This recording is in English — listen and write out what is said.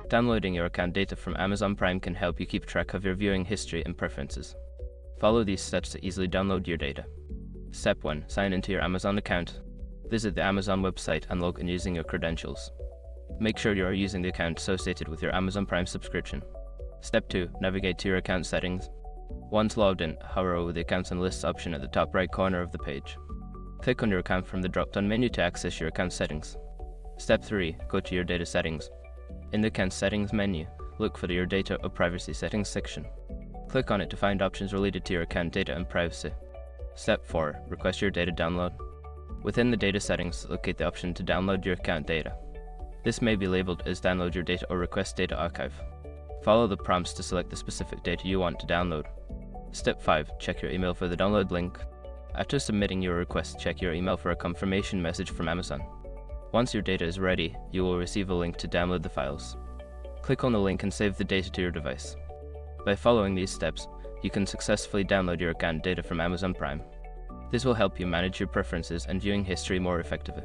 Downloading your account data from Amazon Prime can help you keep track of your viewing history and preferences. Follow these steps to easily download your data. Step 1. Sign into your Amazon account. Visit the Amazon website and log in using your credentials. Make sure you are using the account associated with your Amazon Prime subscription. Step 2. Navigate to your account settings. Once logged in, hover over the Accounts and Lists option at the top right corner of the page. Click on your account from the drop-down menu to access your account settings. Step 3. Go to your data settings. In the account settings menu, look for your data or privacy settings section. Click on it to find options related to your account data and privacy. Step 4. Request your data download. Within the data settings, locate the option to download your account data. This may be labeled as Download Your Data or Request Data Archive. Follow the prompts to select the specific data you want to download. Step 5. Check your email for the download link. After submitting your request, check your email for a confirmation message from Amazon. Once your data is ready, you will receive a link to download the files. Click on the link and save the data to your device. By following these steps, you can successfully download your account data from Amazon Prime. This will help you manage your preferences and viewing history more effectively.